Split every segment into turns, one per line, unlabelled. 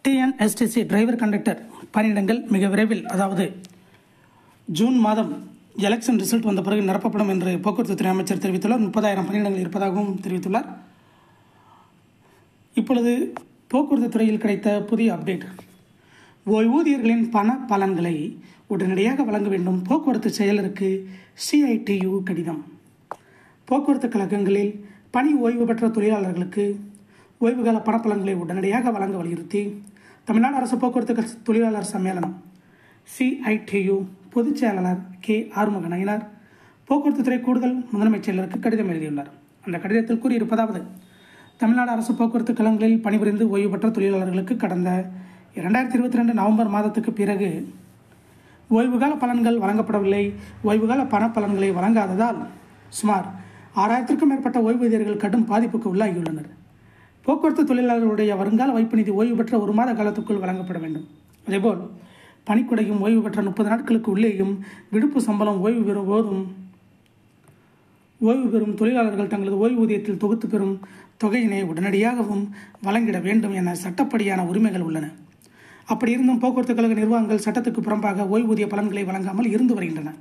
TNSTC driver conductor பணியிடங்கள் மிக விரைவில், அதாவது ஜூன் மாதம் எலெக்ஷன் ரிசல்ட் வந்த பிறகு நிரப்பப்படும் என்று போக்குவரத்து துறை அமைச்சர் தெரிவித்துள்ளார். 30,000 பணியிடங்கள் இருப்பதாகவும் தெரிவித்துள்ளார். இப்பொழுது போக்குவரத்து துறையில் கிடைத்த புதிய அப்டேட். ஓய்வூதியர்களின் பண பலன்களை உடனடியாக வழங்க வேண்டும். போக்குவரத்து செயலருக்கு CITU கடிதம். போக்குவரத்து கழகங்களில் பணி ஓய்வு பெற்ற தொழிலாளர்களுக்கு ஓய்வுகால பணப்பலன்களை உடனடியாக வழங்க வலியுறுத்தி தமிழ்நாடு அரசு போக்குவரத்து தொழிலாளர் சம்மேளனம் CITU பொதுச் செயலாளர் K. ஆறுமுக நயினார் போக்குவரத்து துறை கூடுதல் முதன்மைச் செயலருக்கு கடிதம் எழுதியுள்ளார். அந்த கடிதத்தில் கூறியிருப்பதாவது: தமிழ்நாடு அரசு போக்குவரத்து கழகங்களில் பணிபுரிந்து ஓய்வு பெற்ற தொழிலாளர்களுக்கு கடந்த 2022 நவம்பர் மாதத்துக்கு பிறகு ஓய்வுகால பலன்கள் வழங்கப்படவில்லை. ஓய்வுகால பணப்பலன்களை வழங்காததால் சுமார் 6,000க்கும் மேற்பட்ட ஓய்வூதியர்கள் கடும் பாதிப்புக்கு உள்ளாகியுள்ளனர். போக்குவரத்து தொழிலாளர்களுடைய வருங்கால வைப்பு நிதி ஓய்வு பெற்ற 1 மாத காலத்துக்குள் வழங்கப்பட வேண்டும். அதேபோல் பணிக்குடையும் ஓய்வு பெற்ற 30 நாட்களுக்கு உள்ளேயும் விடுப்பு சம்பளம் ஓய்வு பெறும் தொழிலாளர்கள் தங்களது ஓய்வூதியத்தில் தொகுத்து பெறும் தொகையினை உடனடியாகவும் வழங்கிட வேண்டும் என சட்டப்படியான உரிமைகள் உள்ளன. அப்படி இருந்தும் போக்குவரத்து கழக நிர்வாகங்கள் சட்டத்துக்கு புறம்பாக ஓய்வூதிய பலன்களை வழங்காமல் இருந்து வருகின்றன.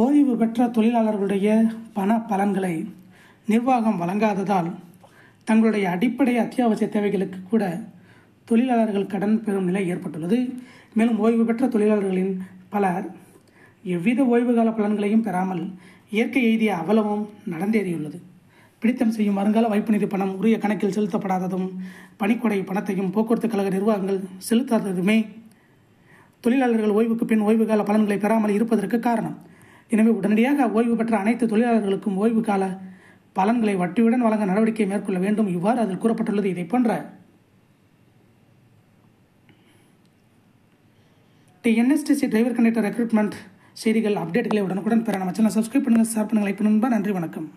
ஓய்வு பெற்ற தொழிலாளர்களுடைய பண பலன்களை நிர்வாகம் வழங்காததால் தங்களுடைய அடிப்படை அத்தியாவசிய தேவைகளுக்கு கூட தொழிலாளர்கள் கடன் பெறும் நிலை ஏற்பட்டுள்ளது. மேலும் ஓய்வு பெற்ற தொழிலாளர்களின் பலர் எவ்வித ஓய்வுகால பலன்களையும் பெறாமல் இயற்கை எய்திய அவலமும் நடந்தேறியுள்ளது. பிடித்தம் செய்யும் வருங்கால வைப்பு நிதி பணம் உரிய கணக்கில் செலுத்தப்படாததும், பணிக்கொடை பணத்தையும் போக்குவரத்து கழக நிர்வாகங்கள் செலுத்தாததுமே தொழிலாளர்கள் ஓய்வுக்கு பின் ஓய்வுகால பலன்களை பெறாமல் இருப்பதற்கு காரணம். எனவே உடனடியாக ஓய்வு பெற்ற அனைத்து தொழிலாளர்களுக்கும் ஓய்வு கால பலன்களை வட்டியுடன் வழங்க நடவடிக்கை மேற்கொள்ள வேண்டும். இவ்வாறு அதில் கூறப்பட்டுள்ளது. இதை போன்ற TNSTC டிரைவர் கண்டக்டர் ரெக்ரூட்மெண்ட் செய்திகள், அப்டேட்களை உடனுக்குடன் பெற நம்ம சேனலை சப்ஸ்கிரைப் பண்ணுங்கள், ஷேர் பண்ணுங்கள், லைக் பண்ணுங்கள். நன்றி, வணக்கம்.